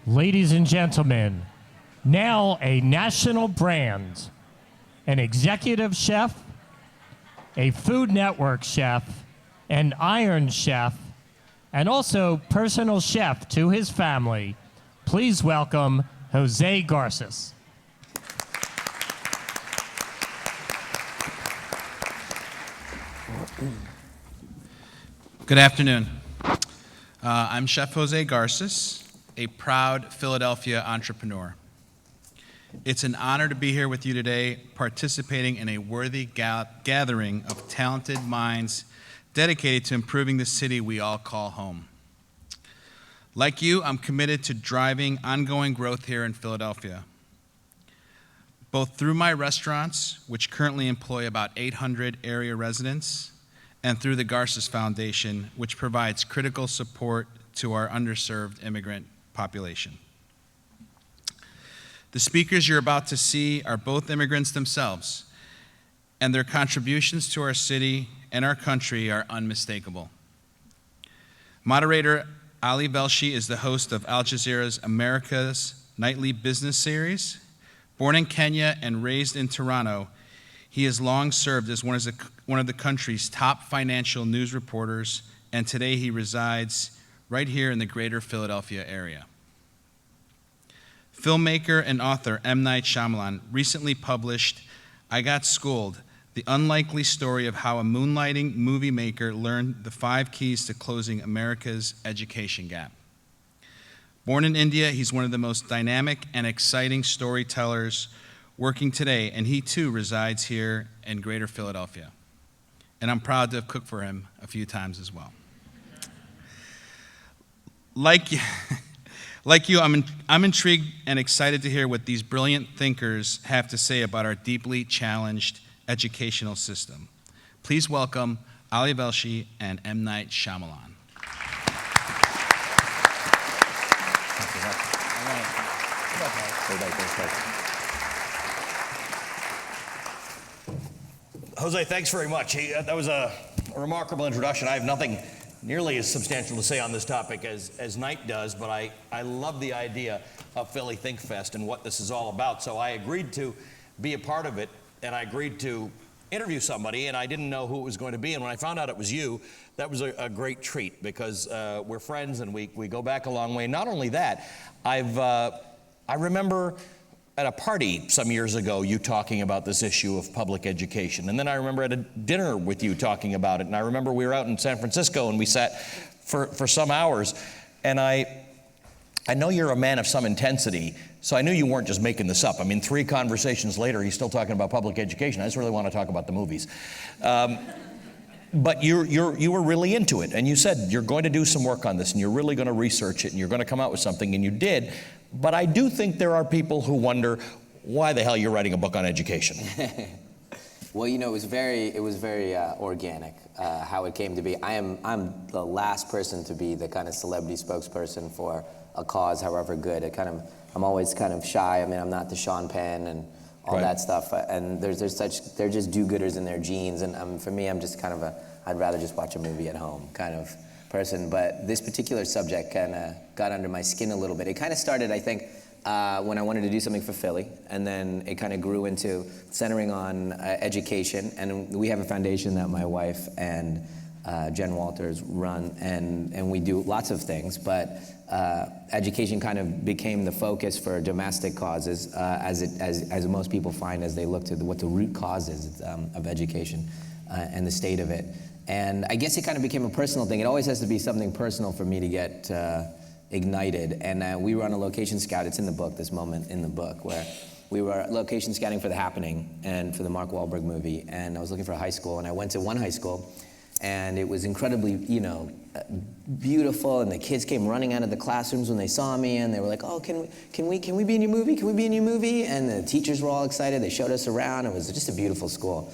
Ladies and gentlemen, now a national brand, an executive chef, a Food Network chef, an Iron Chef, and also personal chef to his family. Please welcome Jose Garces. Good afternoon. I'm Chef Jose Garces, a proud Philadelphia entrepreneur. It's an honor to be here with you today, participating in a worthy gathering of talented minds dedicated to improving the city we all call home. Like you, I'm committed to driving ongoing growth here in Philadelphia, both through my restaurants, which currently employ about 800 area residents, and through the Garces Foundation, which provides critical support to our underserved immigrant population. The speakers you're about to see are both immigrants themselves, and their contributions to our city and our country are unmistakable. Moderator Ali Velshi is the host of Al Jazeera's America's Nightly Business Series. Born in Kenya and raised in Toronto, he has long served as one of the country's top financial news reporters, and today he resides right here in the greater Philadelphia area. Filmmaker and author M. Night Shyamalan recently published I Got Schooled, the unlikely story of how a moonlighting movie maker learned the 5 keys to closing America's education gap. Born in India, he's one of the most dynamic and exciting storytellers working today, and he too resides here in greater Philadelphia. And I'm proud to have cooked for him a few times as well. Like you, I'm intrigued and excited to hear what these brilliant thinkers have to say about our deeply challenged educational system. Please welcome Ali Velshi and M. Night Shyamalan. Jose, thanks very much. That was a remarkable introduction. I have nothing nearly as substantial to say on this topic as Knight does, but I love the idea of Philly ThinkFest and what this is all about. So I agreed to be a part of it, and I agreed to interview somebody, and I didn't know who it was going to be. And when I found out it was you, that was a great treat, because we're friends and we go back a long way. Not only that, I remember at a party some years ago, you talking about this issue of public education. And then I remember at a dinner with you talking about it. And I remember we were out in San Francisco and we sat for some hours. And I know you're a man of some intensity, so I knew you weren't just making this up. I mean, 3 conversations later, he's still talking about public education. I just really want to talk about the movies. But you were really into it. And you said you're going to do some work on this and you're really going to research it and you're going to come out with something, and you did. But I do think there are people who wonder why the hell you're writing a book on education. Well, you know, it was very organic how it came to be. I'm the last person to be the kind of celebrity spokesperson for a cause, however good. I'm always kind of shy. I mean, I'm not the Sean Penn and all that stuff. And they're just do-gooders in their genes. And for me, I'm just kind of I'd rather just watch a movie at home kind of person. But this particular subject kind of got under my skin a little bit. It kind of started, I think, when I wanted to do something for Philly, and then it kind of grew into centering on education. And we have a foundation that my wife and Jen Walters run, and we do lots of things, but education kind of became the focus for domestic causes, as most people find as they look to what the root cause is of education and the state of it. And I guess it kind of became a personal thing. It always has to be something personal for me to get ignited. And we were on a location scout. It's in the book, this moment in the book, where we were location scouting for The Happening and for the Mark Wahlberg movie. And I was looking for a high school, and I went to one high school, and it was incredibly, beautiful. And the kids came running out of the classrooms when they saw me, and they were like, "Oh, can we be in your movie? Can we be in your movie?" And the teachers were all excited. They showed us around. It was just a beautiful school.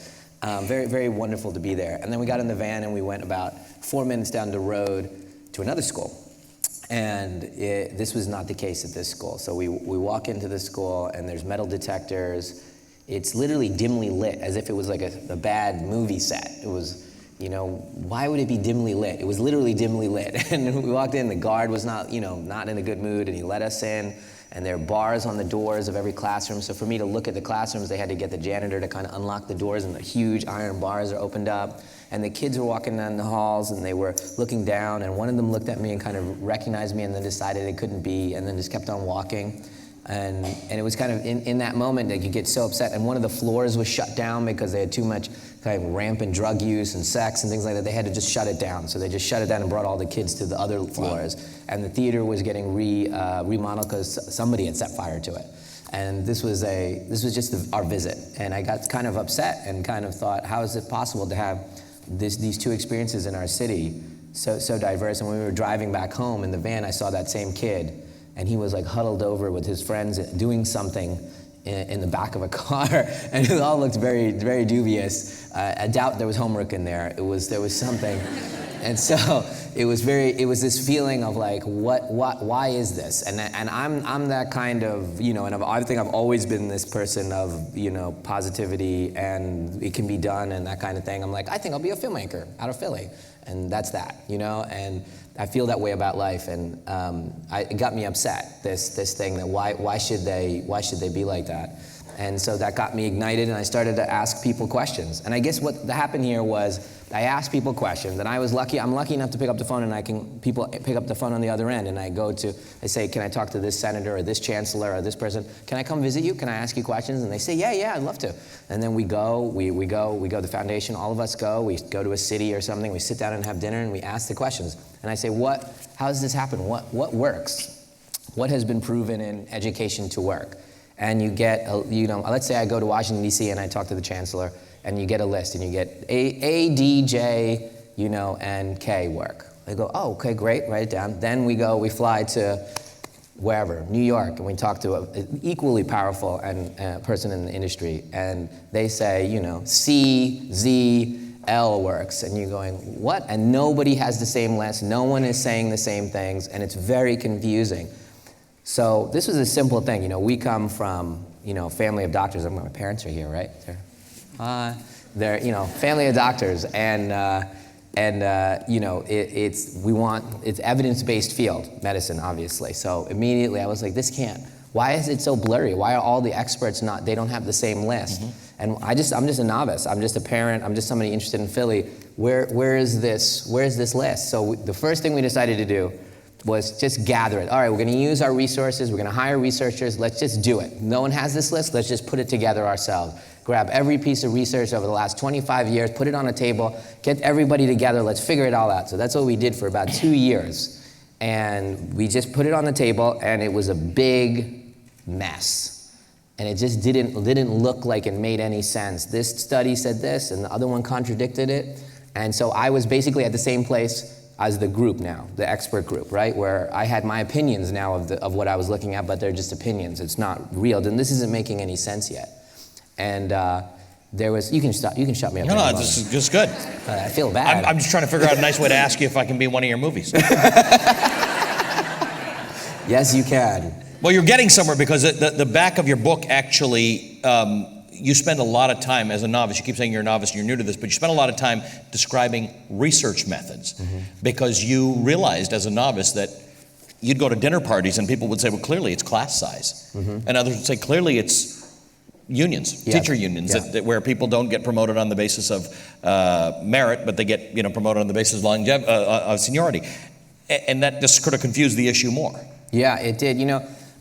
Very, very wonderful to be there. And then we got in the van and we went about 4 minutes down the road to another school. And this was not the case at this school. So we walk into the school and there's metal detectors it's literally dimly lit, as if it was like a bad movie set. It was, why would it be dimly lit? It was literally dimly lit. And we walked in, the guard was not in a good mood, and he let us in. And there are bars on the doors of every classroom. So for me to look at the classrooms, they had to get the janitor to kind of unlock the doors, and the huge iron bars are opened up. And the kids were walking down the halls, and they were looking down, and one of them looked at me and kind of recognized me and then decided it couldn't be, and then just kept on walking. And it was kind of in that moment that you get so upset. And one of the floors was shut down because they had too much kind of rampant drug use and sex and things like that. They had to just shut it down. So they just shut it down and brought all the kids to the other floors. Wow. And the theater was getting remodeled because somebody had set fire to it. And this was just our visit. And I got kind of upset and kind of thought, how is it possible to have these two experiences in our city so diverse? And when we were driving back home in the van, I saw that same kid. And he was like huddled over with his friends doing something in the back of a car, and it all looked very, very dubious. I doubt there was homework in there. There was something, and so it was this feeling of like, why is this? And I'm that kind of, and I think I've always been this person of, positivity and it can be done and that kind of thing. I'm like, I think I'll be a filmmaker out of Philly, and that's that, and I feel that way about life, and it got me upset. This thing that why should they be like that? And so that got me ignited, and I started to ask people questions. And I guess what happened here was I asked people questions, and I'm lucky enough to pick up the phone, and people pick up the phone on the other end, and I say, can I talk to this senator or this chancellor or this person? Can I come visit you? Can I ask you questions? And they say, yeah, I'd love to. And then we go to the foundation, all of us go, we go to a city or something, we sit down and have dinner, and we ask the questions. And I say, how does this happen? What works? What has been proven in education to work? And you get, let's say I go to Washington, D.C., and I talk to the chancellor, and you get a list, and you get A, D, J, and K work. They go, oh, okay, great, write it down. Then we fly to wherever, New York, and we talk to an equally powerful person in the industry, and they say, C, Z, L works, and you're going, what? And nobody has the same list, no one is saying the same things, and it's very confusing. So this was a simple thing. We come from, family of doctors. My parents are here, right? They're family of doctors, and it's evidence-based field, medicine, obviously. So immediately I was like, this can't. Why is it so blurry? Why are all the experts they don't have the same list? Mm-hmm. And I'm just a novice. I'm just a parent. I'm just somebody interested in Philly. Where is this list? So the first thing we decided to do was just gather it. All right, we're going to use our resources. We're going to hire researchers. Let's just do it. No one has this list. Let's just put it together ourselves. Grab every piece of research over the last 25 years, put it on a table, get everybody together. Let's figure it all out. So that's what we did for about 2 years. And we just put it on the table, and it was a big mess. And it just didn't look like it made any sense. This study said this, and the other one contradicted it. And so I was basically at the same place as the group now, the expert group, right? Where I had my opinions now of what I was looking at, but they're just opinions. It's not real. And this isn't making any sense yet. And there was, you can shut me up. No, this is good. I feel bad. I'm just trying to figure out a nice way to ask you if I can be in one of your movies. Yes, you can. Well, you're getting somewhere because the back of your book actually, you spend a lot of time as a novice. You keep saying you're a novice and you're new to this, but you spend a lot of time describing research methods because you realized as a novice that you'd go to dinner parties and people would say, well, clearly it's class size. And others would say, clearly it's unions, teacher unions, where people don't get promoted on the basis of merit, but they get promoted on the basis of seniority. And that just could have confused the issue more. Yeah, it did.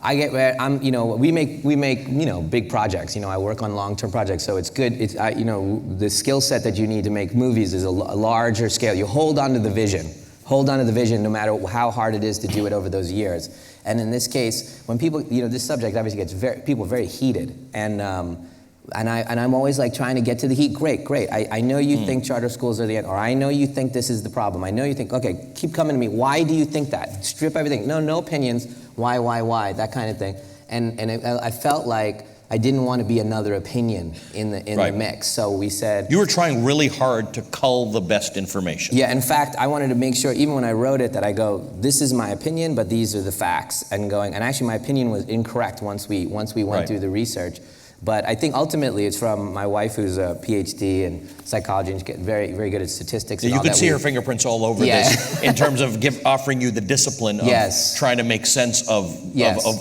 We make big projects. I work on long-term projects, so it's good. The skill set that you need to make movies is a larger scale. You hold on to the vision. Hold on to the vision no matter how hard it is to do it over those years. And in this case, when people, this subject obviously gets people very heated. And I'm always like trying to get to the heat. Great. I know you think charter schools are the end, or I know you think this is the problem. I know you think, okay, keep coming to me. Why do you think that? Strip everything. No opinions. Why? That kind of thing. And I felt like I didn't want to be another opinion in the mix. So we said... You were trying really hard to cull the best information. Yeah, in fact, I wanted to make sure, even when I wrote it, that I go, this is my opinion, but these are the facts. And actually my opinion was incorrect once we went through the research. But I think ultimately it's from my wife, who's a PhD in psychology and she's very, very good at statistics. You could see her fingerprints all over this in terms of offering you the discipline of trying to make sense of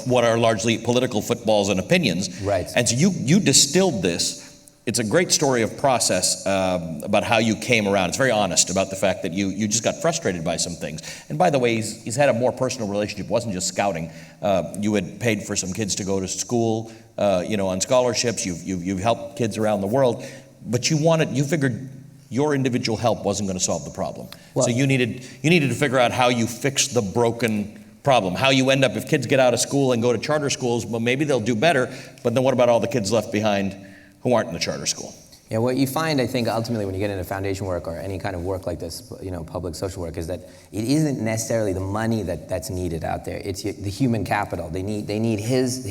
what are largely political footballs and opinions. Right. And so you distilled this. It's a great story of process about how you came around. It's very honest about the fact that you just got frustrated by some things. And by the way, he's had a more personal relationship. It wasn't just scouting. You had paid for some kids to go to school, on scholarships. You've helped kids around the world, but you figured your individual help wasn't going to solve the problem. Well, so you needed to figure out how you fix the broken problem. How you end up, if kids get out of school and go to charter schools, well, maybe they'll do better. But then what about all the kids left behind who aren't in the charter school? Yeah, what you find, I think, ultimately when you get into foundation work or any kind of work like this, public social work, is that it isn't necessarily the money that's needed out there. It's the human capital. They need his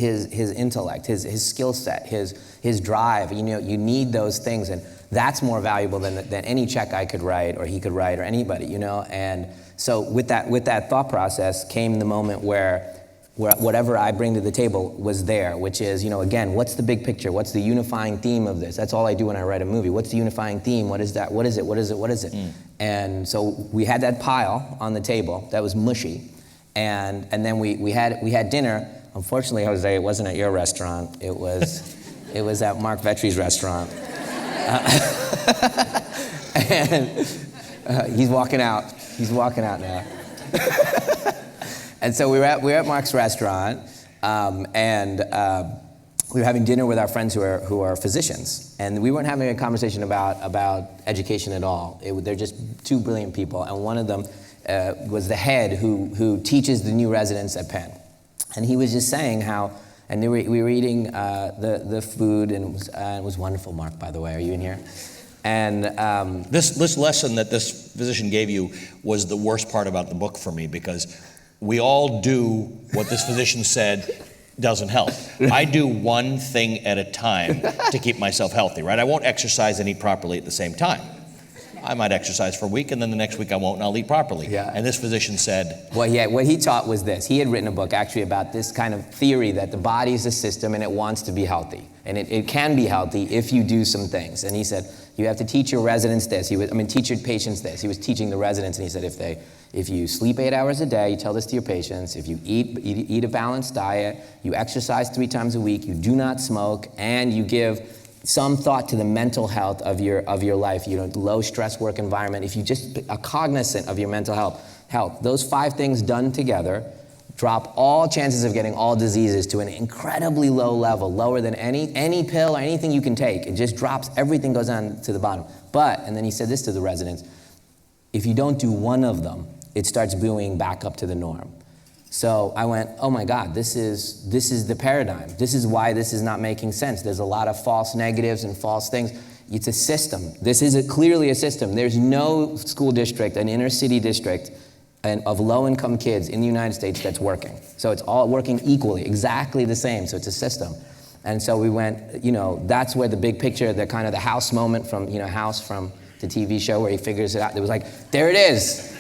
intellect, his skill set, his drive. You need those things, and that's more valuable than any check I could write or he could write or anybody. And so with that thought process came the moment where whatever I bring to the table was there, which is, again, what's the big picture? What's the unifying theme of this? That's all I do when I write a movie. What's the unifying theme? What is that? What is it? What is it? What is it? And so we had that pile on the table that was mushy, and then we had dinner. Unfortunately, Jose, it wasn't at your restaurant. It was at Mark Vetri's restaurant. And he's walking out. He's walking out now. And so we were at Mark's restaurant, and we were having dinner with our friends who are physicians, and we weren't having a conversation about education at all. They're just two brilliant people, and one of them was the head who teaches the new residents at Penn, and he was just saying how, and we were eating the food, and it was wonderful. Mark, by the way, are you in here? And this lesson that this physician gave you was the worst part about the book for me, because we all do what this physician said doesn't help. I do one thing at a time to keep myself healthy, right? I won't exercise and eat properly at the same time. I might exercise for a week, and then the next week I won't, and I'll eat properly. Yeah. And this physician said... What he taught was this. He had written a book actually about this kind of theory that the body is a system and it wants to be healthy. And it can be healthy if you do some things. And he said, you have to teach your residents this. Teach your patients this. He was teaching the residents, and he said, if you sleep 8 hours a day, you tell this to your patients, if you eat a balanced diet, you exercise 3 times a week, you do not smoke, and you give some thought to the mental health of your life, low stress work environment, if you just are cognizant of your mental health, those 5 things done together drop all chances of getting all diseases to an incredibly low level, lower than any pill or anything you can take. It just drops, everything goes on to the bottom. But, and then he said this to the residents, if you don't do one of them, it starts buoying back up to the norm. So I went, oh my God, this is the paradigm. This is why this is not making sense. There's a lot of false negatives and false things. It's a system. This is clearly a system. There's no school district, an inner city district of low-income kids in the United States that's working. So it's all working equally, exactly the same. So it's a system. And so we went, that's where the big picture, the kind of the House moment from, House from the TV show where he figures it out. It was like, there it is.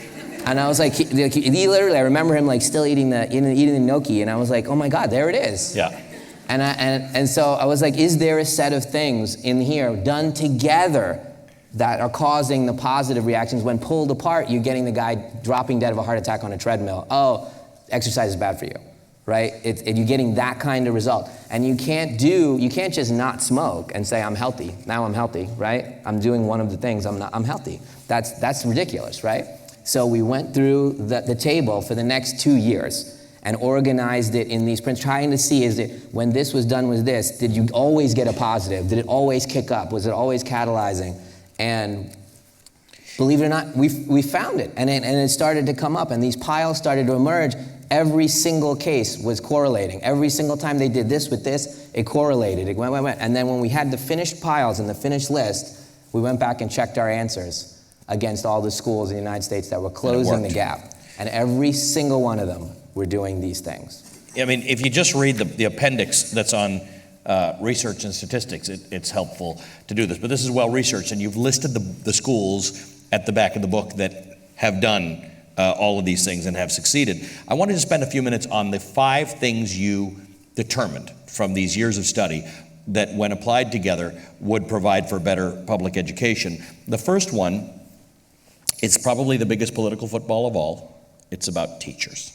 And I was like, he literally, I remember him like still eating the gnocchi, and I was like, oh my God, there it is. Yeah. And so I was like, is there a set of things in here done together that are causing the positive reactions? When pulled apart, you're getting the guy dropping dead of a heart attack on a treadmill. Oh, exercise is bad for you, right? You're getting that kind of result. And you can't just not smoke and say, I'm healthy. Now I'm healthy, right? I'm doing one of the things, I'm healthy. That's ridiculous, right? So we went through the table for the next 2 years and organized it in these prints, trying to see, is it, when this was done with this, did you always get a positive? Did it always kick up? Was it always catalyzing? And believe it or not, we found it. And it started to come up, and these piles started to emerge. Every single case was correlating. Every single time they did this with this, it correlated. It went. And then when we had the finished piles and the finished list, we went back and checked our answers against all the schools in the United States that were closing the gap. And every single one of them were doing these things. I mean, if you just read the appendix that's on research and statistics, it's helpful to do this. But this is well researched, and you've listed the schools at the back of the book that have done all of these things and have succeeded. I wanted to spend a few minutes on the 5 things you determined from these years of study that, when applied together, would provide for better public education. The first one is probably the biggest political football of all. It's about teachers.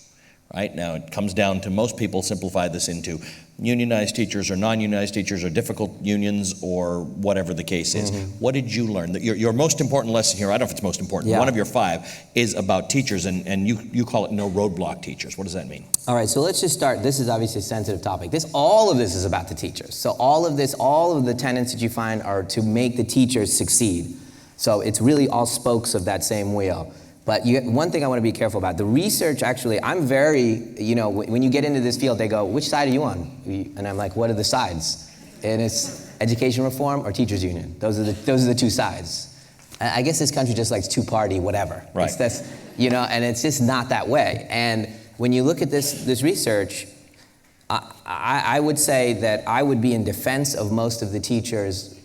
Right? Now, it comes down to, most people simplify this into unionized teachers or non-unionized teachers or difficult unions or whatever the case is. What did you learn? Your most important lesson here, I don't know if it's most important, one of your 5 is about teachers, and you call it no roadblock teachers. What does that mean? All right, so let's just start. This is obviously a sensitive topic. All of this is about the teachers. So all of the tenets that you find are to make the teachers succeed. So it's really all spokes of that same wheel. But one thing I want to be careful about, the research actually, I'm very, when you get into this field, they go, which side are you on? And I'm like, what are the sides? And it's education reform or teachers union. Those are the 2 sides. I guess this country just likes two-party whatever. Right. And it's just not that way. And when you look at this research, I would say that I would be in defense of most of the teachers'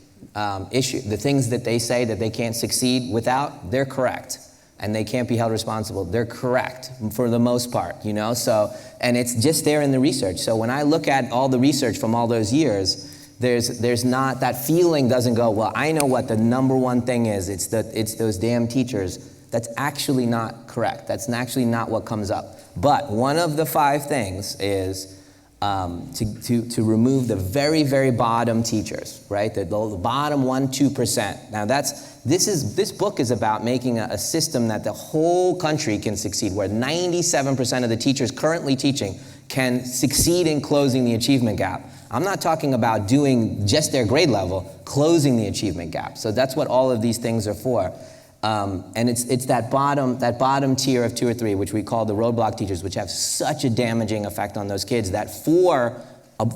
issue. The things that they say that they can't succeed without, they're correct. And they can't be held responsible. They're correct for the most part, So, and it's just there in the research. So when I look at all the research from all those years, there's not, that feeling doesn't go, well, I know what the number one thing is. It's those damn teachers. That's actually not correct. That's actually not what comes up. But one of the 5 things is to remove the very, very bottom teachers, right? The bottom 1-2%. Now this book is about making a system that the whole country can succeed, where 97% of the teachers currently teaching can succeed in closing the achievement gap. I'm not talking about doing just their grade level, closing the achievement gap. So that's what all of these things are for. And it's that bottom tier of 2 or 3, which we call the roadblock teachers, which have such a damaging effect on those kids that 4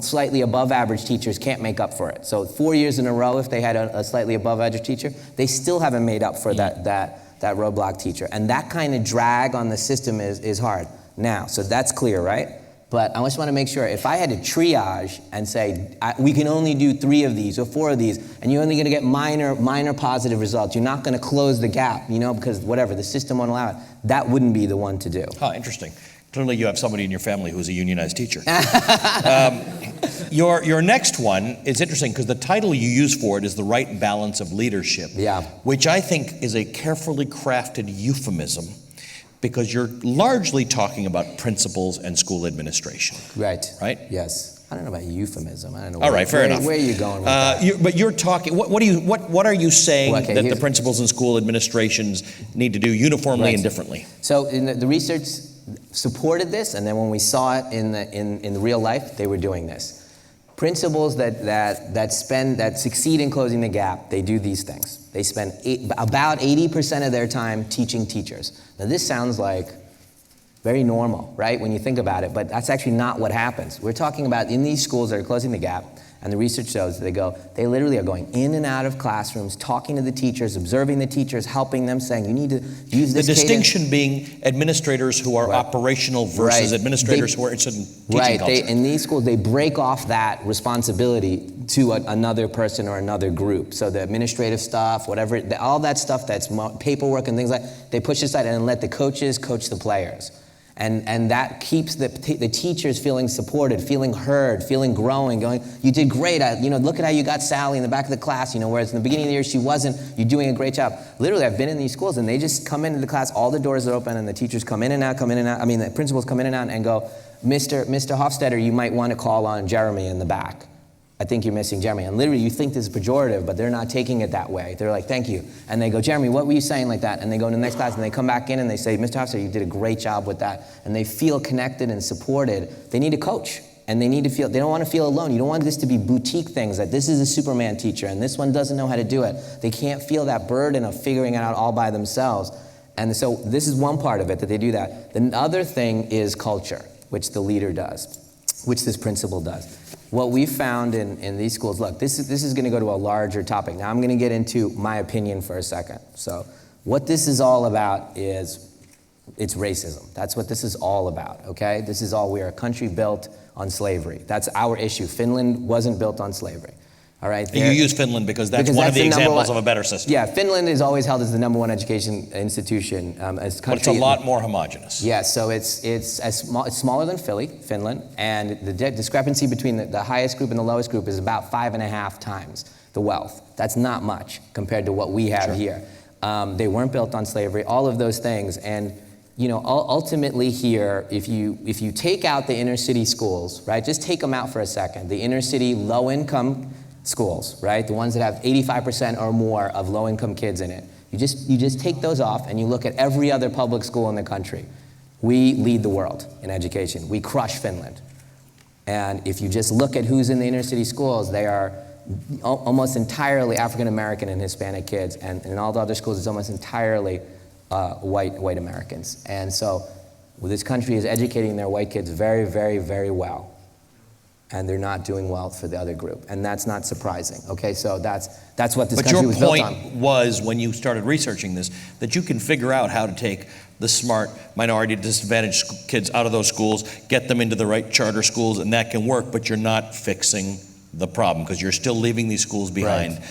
slightly above average teachers can't make up for it. So 4 years in a row, if they had a slightly above average teacher, they still haven't made up for that roadblock teacher. And that kind of drag on the system is hard. Now, so that's clear, right? But I just want to make sure, if I had to triage and say, we can only do 3 of these or 4 of these, and you're only going to get minor positive results, you're not going to close the gap, because whatever, the system won't allow it, that wouldn't be the one to do. Oh, interesting. Clearly you have somebody in your family who's a unionized teacher. Your next one is interesting because the title you use for it is The Right Balance of Leadership, which I think is a carefully crafted euphemism, because you're largely talking about principals and school administration. Right. Right? Yes. I don't know about euphemism. I don't know. All right, fair enough. Where are you going with that? But you're talking. What are you saying that the principals and school administrations need to do uniformly and differently? So in the research supported this, and then when we saw it in the real life, they were doing this. Principals that succeed in closing the gap, they do these things. They spend about 80% of their time teaching teachers. Now this sounds like very normal, right, when you think about it, but that's actually not what happens. We're talking about in these schools that are closing the gap, and the research shows they literally are going in and out of classrooms, talking to the teachers, observing the teachers, helping them, saying, you need to use this. The distinction being administrators who are operational versus administrators who are interested in teaching culture. In these schools, they break off that responsibility to another person or another group. So the administrative stuff, whatever, all that stuff that's paperwork and things like that, they push aside and let the coaches coach the players. And that keeps the teachers feeling supported, feeling heard, feeling growing, going, you did great. Look at how you got Sally in the back of the class, whereas in the beginning of the year she wasn't. You're doing a great job. Literally, I've been in these schools and they just come into the class, all the doors are open and the teachers come in and out. The principals come in and out and go, Mr. Hofstetter, you might want to call on Jeremy in the back. I think you're missing Jeremy. And literally, you think this is pejorative, but they're not taking it that way. They're like, thank you. And they go, Jeremy, what were you saying like that? And they go to the next class, and they come back in, and they say, Mr. Hofstadter, you did a great job with that. And they feel connected and supported. They need a coach, and they don't want to feel alone. You don't want this to be boutique things, that this is a Superman teacher, and this one doesn't know how to do it. They can't feel that burden of figuring it out all by themselves. And so this is one part of it, that they do that. The other thing is culture, which the leader does, which this principal does. What we found in these schools, look, this is going to go to a larger topic. Now I'm going to get into my opinion for a second. So what this is all about is, it's racism. That's what this is all about, okay? We are a country built on slavery. That's our issue. Finland wasn't built on slavery. All right. You use Finland because that's one of the examples of a better system. Yeah, Finland is always held as the #1 education institution as a country. But it's a lot more homogenous. Yeah, so it's smaller than Finland, and the discrepancy between the highest group and the lowest group is about 5.5 times the wealth. That's not much compared to what we have here. They weren't built on slavery, all of those things, and ultimately here, if you take out the inner city schools, right? Just take them out for a second. The inner city low-income schools, right? The ones that have 85% or more of low-income kids in it. You just take those off and you look at every other public school in the country. We lead the world in education. We crush Finland. And if you just look at who's in the inner city schools, they are almost entirely African American and Hispanic kids, and in all the other schools, it's almost entirely white Americans. And so this country is educating their white kids very, very, very well. And they're not doing well for the other group. And that's not surprising, okay? So that's what this country was built on. But your point was, when you started researching this, that you can figure out how to take the smart minority disadvantaged kids out of those schools, get them into the right charter schools, and that can work, but you're not fixing the problem, because you're still leaving these schools behind. Right.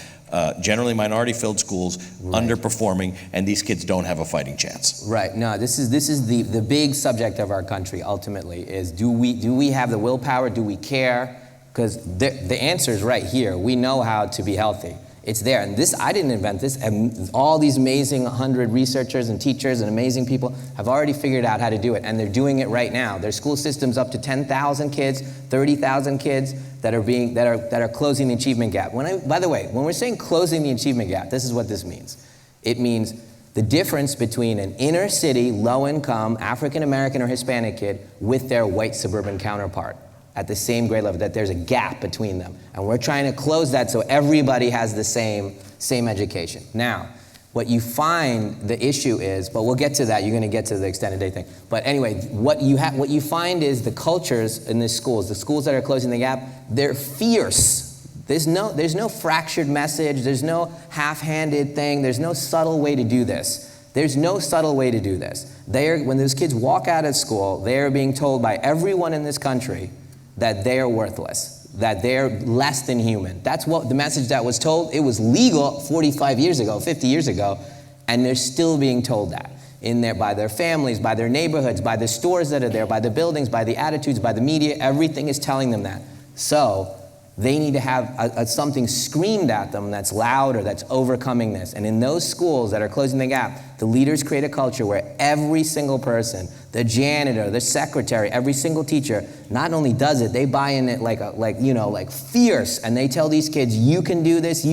Generally minority-filled schools, underperforming, and these kids don't have a fighting chance. Right. No, this is the big subject of our country. Ultimately, is do we have the willpower? Do we care? Because the answer is right here. We know how to be healthy. It's there, and this, I didn't invent this. And all these amazing 100 researchers and teachers and amazing people have already figured out how to do it, and they're doing it right now. There's school systems up to 10,000 kids, 30,000 kids that are closing the achievement gap. By the way, when we're saying closing the achievement gap, this is what this means. It means the difference between an inner city, low-income, African-American or Hispanic kid with their white suburban counterpart at the same grade level, that there's a gap between them. And we're trying to close that so everybody has the same education. Now, what you find the issue is, but we'll get to that, you're gonna get to the extended day thing. But anyway, what you find is the cultures in the schools that are closing the gap, they're fierce. There's no fractured message, there's no half-handed thing, there's no subtle way to do this. There's no subtle way to do this. When those kids walk out of school, they are being told by everyone in this country that they are worthless, that they're less than human. That's what the message that was told. It was legal 45 years ago, 50 years ago, and they're still being told that in there by their families, by their neighborhoods, by the stores that are there, by the buildings, by the attitudes, by the media. Everything is telling them that. So they need to have something screamed at them that's louder, that's overcoming this. And in those schools that are closing the gap, the leaders create a culture where every single person, the janitor, the secretary, every single teacher, not only does it, they buy in it like fierce, and they tell these kids, you can do this,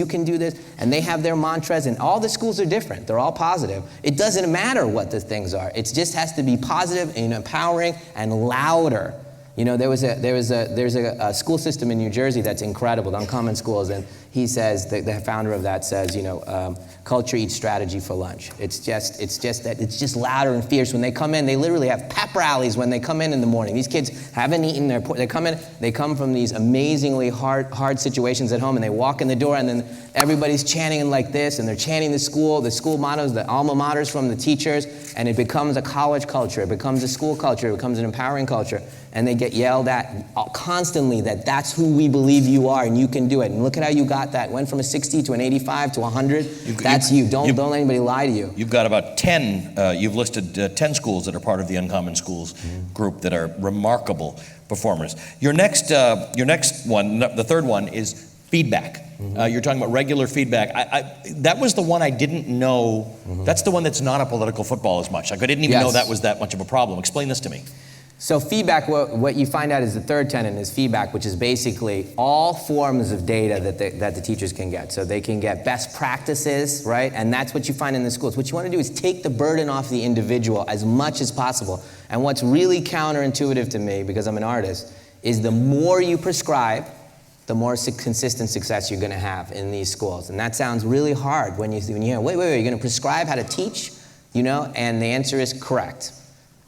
and they have their mantras, and all the schools are different. They're all positive. It doesn't matter what the things are. It just has to be positive and empowering and louder. You know, there's a school system in New Jersey that's incredible, the Uncommon Schools, and he says, the founder of that says, culture eats strategy for lunch. It's just louder and fierce. When they come in, they literally have pep rallies when they come in the morning. These kids haven't eaten they come from these amazingly hard situations at home, and they walk in the door, and then everybody's chanting like this, and they're chanting the school mottos, the alma maters from the teachers, and it becomes a college culture, it becomes a school culture, it becomes an empowering culture. And they get yelled at constantly that that's who we believe you are and you can do it. And look at how you got that. Went from a 60 to an 85 to 100. That's you. Don't let anybody lie to you. You've got about 10, you've listed 10 schools that are part of the Uncommon Schools group that are remarkable performers. Your next one, the third one, is feedback. You're talking about regular feedback. That was the one I didn't know. That's the one that's not a political football as much. Like, I didn't even know that was that much of a problem. Explain this to me. So feedback, what you find out is the third tenet is feedback, which is basically all forms of data that the teachers can get. So they can get best practices, right? And that's what you find in the schools. What you want to do is take the burden off the individual as much as possible. And what's really counterintuitive to me, because I'm an artist, is the more you prescribe, the more consistent success you're going to have in these schools. And that sounds really hard when you hear, wait, you're going to prescribe how to teach? And the answer is correct.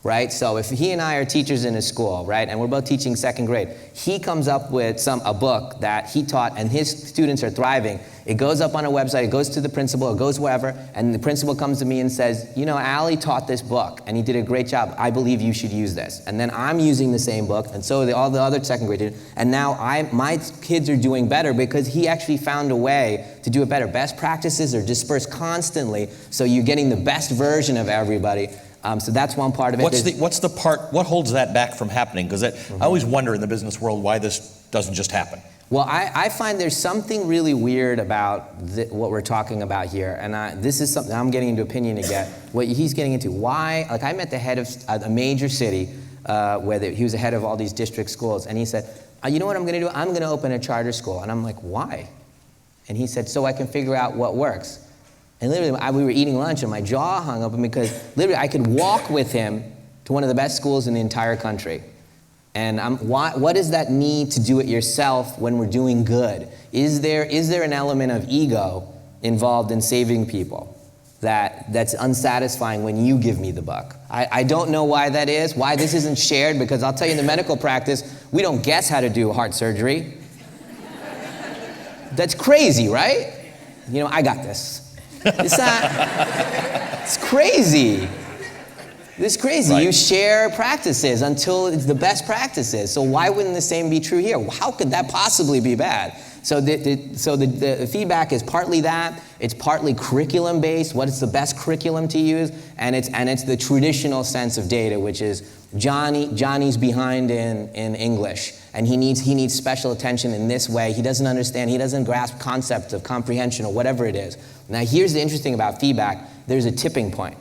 right? So if he and I are teachers in a school, right, and we're both teaching second grade, he comes up with a book that he taught and his students are thriving. It goes up on a website, it goes to the principal, it goes wherever, and the principal comes to me and says, you know, Allie taught this book and he did a great job. I believe you should use this. And then I'm using the same book, and so all the other second graders, and now my kids are doing better because he actually found a way to do it better. Best practices are dispersed constantly, so you're getting the best version of everybody. So that's one part of it. What holds that back from happening? Because I always wonder in the business world why this doesn't just happen. Well, I find there's something really weird about what we're talking about here, and this is something I'm getting into opinion again. What he's getting into, why? Like I met the head of a major city where he was the head of all these district schools, and he said, you know what I'm going to do? I'm going to open a charter school, and I'm like, why? And he said, so I can figure out what works. And literally, we were eating lunch, and my jaw hung open because literally I could walk with him to one of the best schools in the entire country. And what is that need to do it yourself when we're doing good? Is there an element of ego involved in saving people that's unsatisfying when you give me the buck? I don't know why that is, why this isn't shared, because I'll tell you in the medical practice, we don't guess how to do heart surgery. That's crazy, right? You know, I got this. It's crazy. It's crazy. Right. You share practices until it's the best practices. So why wouldn't the same be true here? How could that possibly be bad? So the feedback is partly that. It's partly curriculum based. What is the best curriculum to use? And it's the traditional sense of data, which is Johnny's behind in English, and he needs special attention in this way. He doesn't understand. He doesn't grasp concepts of comprehension or whatever it is. Now here's the interesting about feedback. There's a tipping point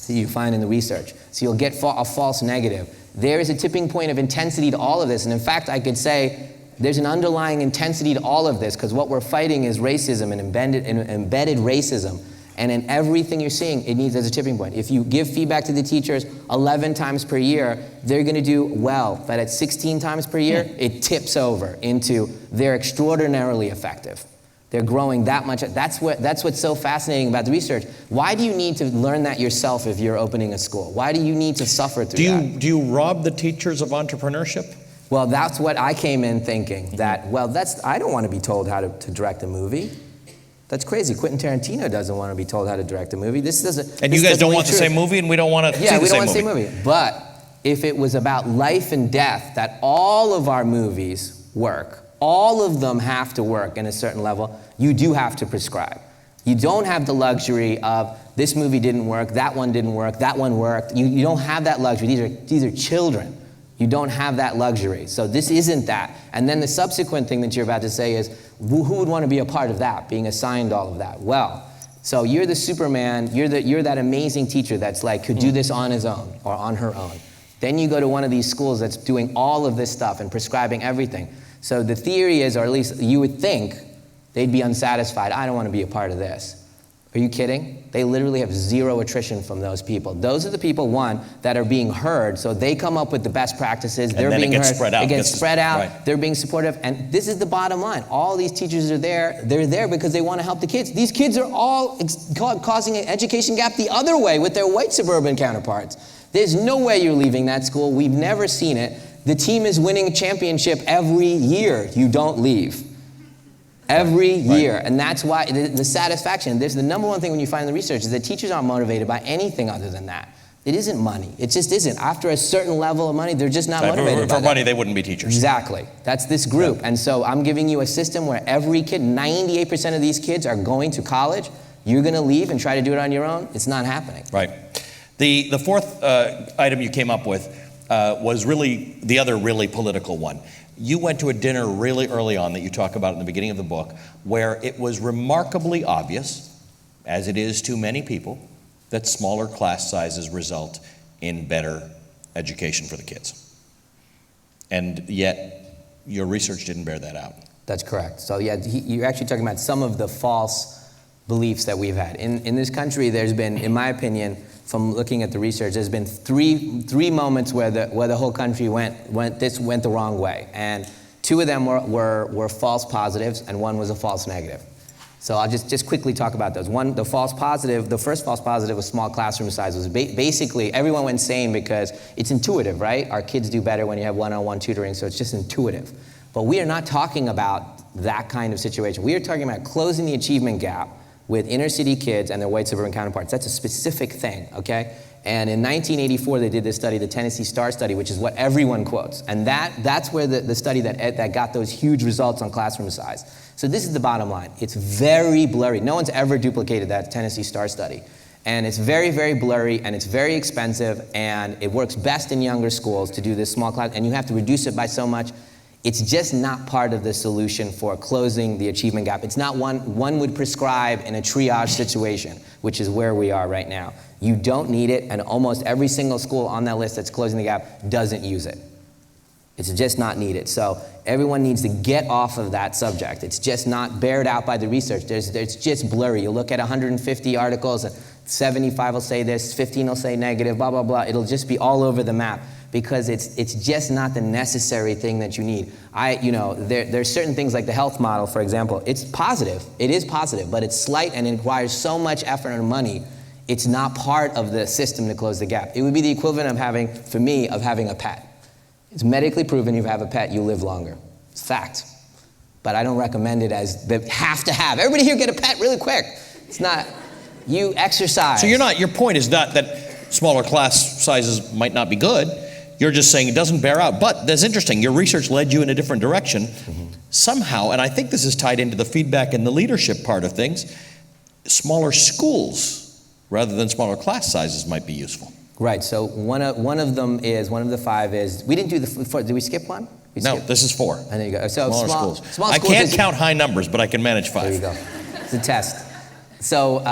that you find in the research. So you'll get a false negative. There is a tipping point of intensity to all of this, and in fact I could say there's an underlying intensity to all of this, because what we're fighting is racism and embedded racism. And in everything you're seeing, there's a tipping point. If you give feedback to the teachers 11 times per year, they're going to do well. But at 16 times per year, it tips over into they're extraordinarily effective. They're growing that much. That's what's so fascinating about the research. Why do you need to learn that yourself if you're opening a school? Why do you need to suffer through that? Do you rob the teachers of entrepreneurship? Well, that's what I came in thinking. That, I don't want to be told how to direct a movie. That's crazy. Quentin Tarantino doesn't want to be told how to direct a movie. And you guys don't want the same movie, and we don't want to see the same movie. Yeah, we don't want the same movie. But if it was about life and death, that all of our movies work, all of them have to work in a certain level, you do have to prescribe. You don't have the luxury of this movie didn't work, that one didn't work, that one worked. You don't have that luxury. These are children. You don't have that luxury. So this isn't that. And then the subsequent thing that you're about to say is, who would want to be a part of that, being assigned all of that? Well, so you're the Superman, you're that amazing teacher that's like, could do this on his own or on her own. Then you go to one of these schools that's doing all of this stuff and prescribing everything. So the theory is, or at least you would think, they'd be unsatisfied. I don't want to be a part of this. Are you kidding? They literally have zero attrition from those people. Those are the people, one, that are being heard. So they come up with the best practices. They're being heard. It gets spread out. Right. They're being supportive. And this is the bottom line. All these teachers are there. They're there because they want to help the kids. These kids are all causing an education gap the other way with their white suburban counterparts. There's no way you're leaving that school. We've never seen it. The team is winning a championship every year. You don't leave. Every year. And that's why the satisfaction, this is the number one thing when you find in the research, is that teachers aren't motivated by anything other than that. It isn't money. It just isn't. After a certain level of money, they're just not motivated by For money, they wouldn't be teachers. Exactly. That's this group. Yeah. And so I'm giving you a system where every kid, 98% of these kids are going to college. You're going to leave and try to do it on your own? It's not happening. Right. The fourth item you came up with was really the other really political one. You went to a dinner really early on that you talk about in the beginning of the book, where it was remarkably obvious, as it is to many people, that smaller class sizes result in better education for the kids. And yet, your research didn't bear that out. That's correct. So yeah, you're actually talking about some of the false beliefs that we've had. In this country, there's been, in my opinion, from looking at the research, there's been three moments where the whole country went the wrong way, and two of them were false positives, and one was a false negative. So I'll just quickly talk about those. One, the false positive, the first false positive was small classroom size. Was basically, everyone went insane because it's intuitive, right? Our kids do better when you have one-on-one tutoring, so it's just intuitive. But we are not talking about that kind of situation. We are talking about closing the achievement gap with inner city kids and their white suburban counterparts. That's a specific thing, okay? And in 1984, they did this study, the Tennessee Star Study, which is what everyone quotes. And that's where the study that got those huge results on classroom size. So this is the bottom line. It's very blurry. No one's ever duplicated that Tennessee Star Study. And it's very, very blurry, and it's very expensive, and it works best in younger schools to do this small class, and you have to reduce it by so much. It's just not part of the solution for closing the achievement gap. It's not one would prescribe in a triage situation, which is where we are right now. You don't need it, and almost every single school on that list that's closing the gap doesn't use it. It's just not needed. So everyone needs to get off of that subject. It's just not bared out by the research. It's just blurry. You look at 150 articles, and 75 will say this, 15 will say negative, blah, blah, blah. It'll just be all over the map, because it's just not the necessary thing that you need. There's certain things like the health model, for example. It's positive. It is positive, but it's slight and it requires so much effort and money. It's not part of the system to close the gap. It would be the equivalent of having a pet. It's medically proven if you have a pet, you live longer. It's fact. But I don't recommend it as the have to have. Everybody here get a pet really quick. It's not, you exercise. So your point is not that smaller class sizes might not be good. You're just saying it doesn't bear out. But that's interesting. Your research led you in a different direction. Somehow, and I think this is tied into the feedback and the leadership part of things, smaller schools rather than smaller class sizes might be useful. Right, so one of the five is, we didn't do the four, did we skip one? No, this is 4. And there you go. So smaller schools. Small I schools can't count high numbers, but I can manage 5. There you go. It's a test. So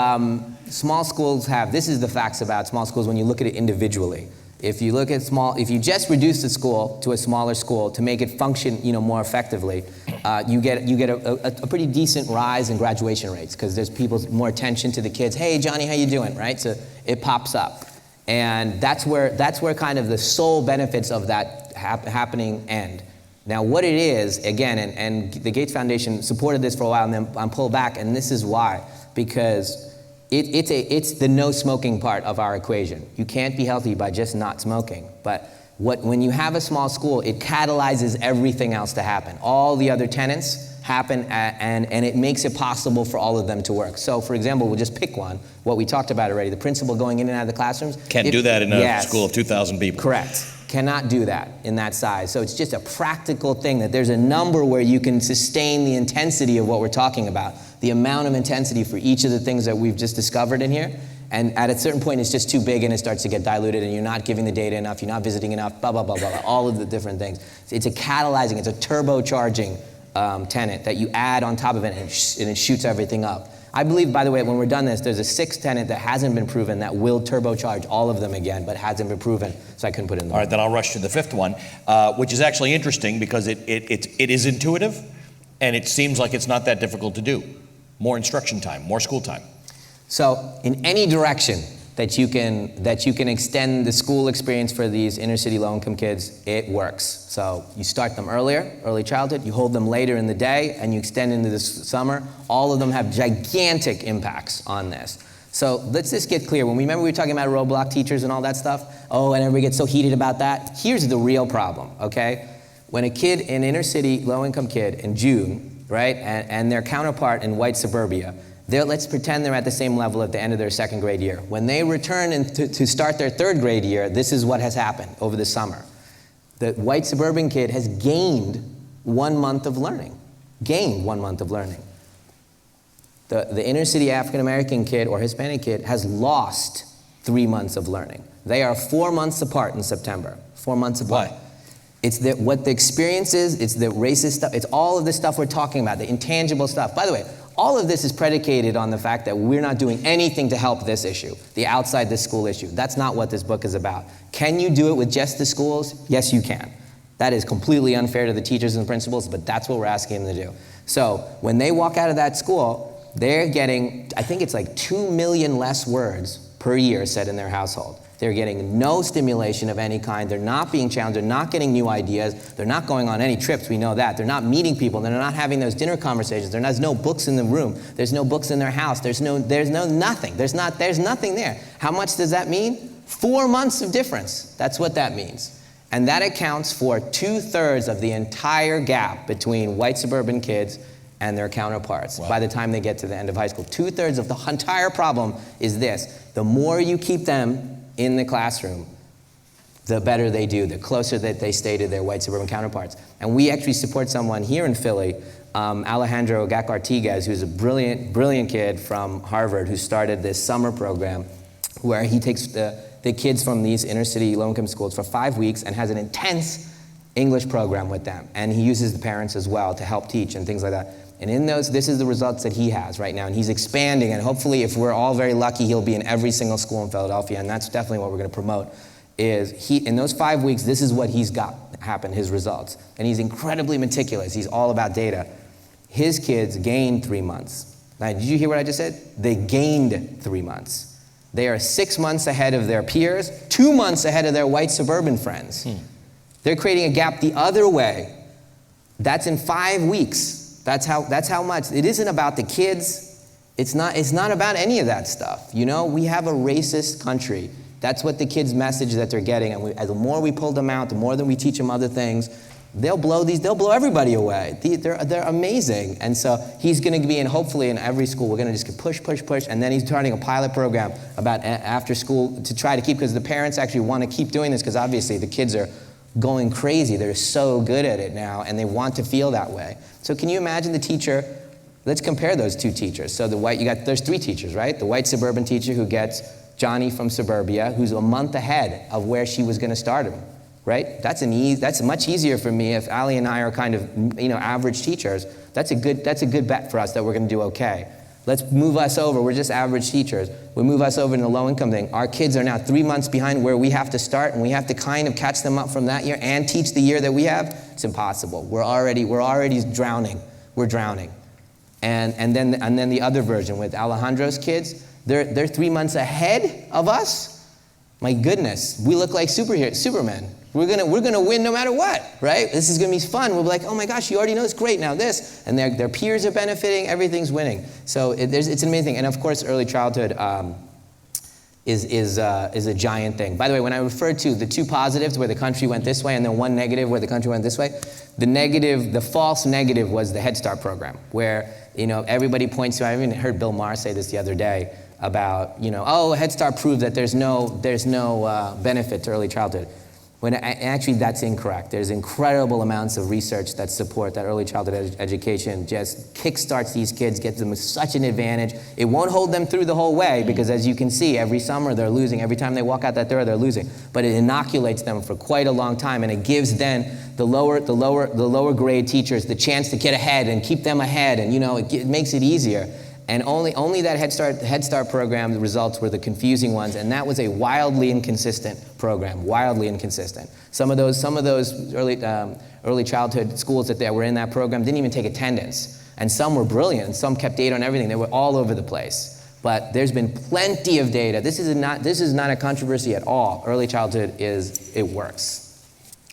small schools this is the facts about small schools when you look at it individually. If you look at if you just reduce the school to a smaller school to make it function, more effectively, you get a pretty decent rise in graduation rates, because there's more attention to the kids. Hey, Johnny, how you doing? Right? So it pops up, and that's where kind of the sole benefits of that happening end. Now, what it is, again, and the Gates Foundation supported this for a while, and then I'm pulled back, and this is why, because it's the no smoking part of our equation. You can't be healthy by just not smoking. But when you have a small school, it catalyzes everything else to happen. All the other tenets happen, and it makes it possible for all of them to work. So, for example, we'll just pick one, what we talked about already, the principal going in and out of the classrooms. Can't do that in a school of 2,000 people. Correct. Cannot do that in that size. So it's just a practical thing that there's a number where you can sustain the intensity of what we're talking about, the amount of intensity for each of the things that we've just discovered in here. And at a certain point, it's just too big and it starts to get diluted, and you're not giving the data enough, you're not visiting enough, blah, blah, blah, blah, blah, all of the different things. It's a catalyzing, it's a turbocharging tenet that you add on top of it, and it shoots everything up. I believe, by the way, when we're done this, there's a 6th tenet that hasn't been proven that will turbocharge all of them again, but hasn't been proven, so I couldn't put it in there. All right, then I'll rush to the 5th one, which is actually interesting because it is intuitive, and it seems like it's not that difficult to do. More instruction time, more school time. So in any direction that you can extend the school experience for these inner city low-income kids, it works. So you start them earlier, early childhood, you hold them later in the day, and you extend into the summer. All of them have gigantic impacts on this. So let's just get clear. When we were talking about roadblock teachers and all that stuff, and everybody gets so heated about that, here's the real problem, okay? When a kid, an inner city low-income kid in June, right, and their counterpart in white suburbia, let's pretend they're at the same level at the end of their 2nd grade year. When they return to start their 3rd grade year, this is what has happened over the summer. The white suburban kid has gained 1 month of learning. Gained 1 month of learning. The inner city African American kid or Hispanic kid has lost 3 months of learning. They are 4 months apart in September. 4 months apart. Why? It's what the experience is, it's the racist stuff, it's all of this stuff we're talking about, the intangible stuff. By the way, all of this is predicated on the fact that we're not doing anything to help this issue, the outside the school issue. That's not what this book is about. Can you do it with just the schools? Yes, you can. That is completely unfair to the teachers and principals, but that's what we're asking them to do. So when they walk out of that school, they're getting, I think it's like 2 million less words per year said in their household. They're getting no stimulation of any kind. They're not being challenged. They're not getting new ideas. They're not going on any trips. We know that. They're not meeting people. They're not having those dinner conversations. There's no books in the room. There's no books in their house. There's nothing. There's nothing there. How much does that mean? 4 months of difference. That's what that means. And that accounts for 2/3 of the entire gap between white suburban kids and their counterparts by the time they get to the end of high school. 2/3 of the entire problem is this. The more you keep them in the classroom, the better they do, the closer that they stay to their white suburban counterparts. And we actually support someone here in Philly, Alejandro Gac-Artiguez, who's a brilliant, brilliant kid from Harvard who started this summer program where he takes the kids from these inner city low-income schools for 5 weeks and has an intense English program with them. And he uses the parents as well to help teach and things like that. And in those, this is the results that he has right now. And he's expanding, and hopefully if we're all very lucky, he'll be in every single school in Philadelphia, and that's definitely what we're gonna promote, is in those 5 weeks, this is what he's got happen, his results. And he's incredibly meticulous. He's all about data. His kids gained 3 months. Now, did you hear what I just said? They gained 3 months. They are 6 months ahead of their peers, 2 months ahead of their white suburban friends. They're creating a gap the other way. That's in 5 weeks. That's how much. It isn't about the kids. It's not about any of that stuff. You know, we have a racist country. That's what the kids' message that they're getting. And the more we pull them out, the more that we teach them other things, they'll blow everybody away. They're amazing. And so he's going to be in, hopefully in every school. We're going to just push. And then he's starting a pilot program about after school to try to keep, because the parents actually want to keep doing this, because obviously the kids are going crazy. They're so good at it now, and they want to feel that way. So can you imagine the teacher? Let's compare those two teachers. So there's 3 teachers, right? The white suburban teacher who gets Johnny from suburbia, who's a month ahead of where she was going to start him, right? That's much easier for me if Ali and I are kind of, average teachers. That's a good bet for us that we're going to do okay. Let's move us over. We're just average teachers. We move us over in the low-income thing. Our kids are now 3 months behind where we have to start, and we have to kind of catch them up from that year and teach the year that we have. It's impossible. We're already drowning. We're drowning. And then the other version with Alejandro's kids, they're 3 months ahead of us. My goodness, we look like Superman. We're gonna win no matter what, right? This is gonna be fun. We'll be like, oh my gosh, you already know it's great, now this. And their peers are benefiting, everything's winning. So it's an amazing thing. And of course, early childhood is a giant thing. By the way, when I referred to the 2 positives where the country went this way and then 1 negative where the country went this way, the false negative was the Head Start program, where everybody points to, I even heard Bill Maher say this the other day about, Head Start proved that there's no benefit to early childhood. When actually that's incorrect. There's incredible amounts of research that support that early childhood education just kickstarts these kids, gets them such an advantage. It won't hold them through the whole way, because as you can see, every summer they're losing. Every time they walk out that door, they're losing. But it inoculates them for quite a long time, and it gives then the lower grade teachers the chance to get ahead and keep them ahead, and it makes it easier. And only that Head Start program, the results were the confusing ones, and that was a wildly inconsistent program, wildly inconsistent. Some of those early childhood schools that were in that program didn't even take attendance, and some were brilliant, and some kept data on everything. They were all over the place. But there's been plenty of data. This is not a controversy at all. Early childhood it works.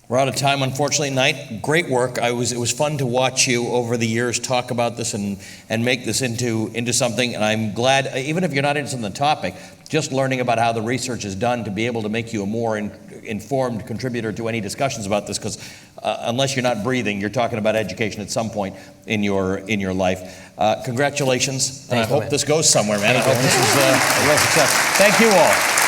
We're out of time, unfortunately, Knight. Great work. It was fun to watch you over the years talk about this and make this into something. And I'm glad, even if you're not interested in the topic, just learning about how the research is done to be able to make you a more informed contributor to any discussions about this. Because unless you're not breathing, you're talking about education at some point in your life. Congratulations. Thanks, I hope this goes somewhere, man. I hope this is a real success. Thank you all.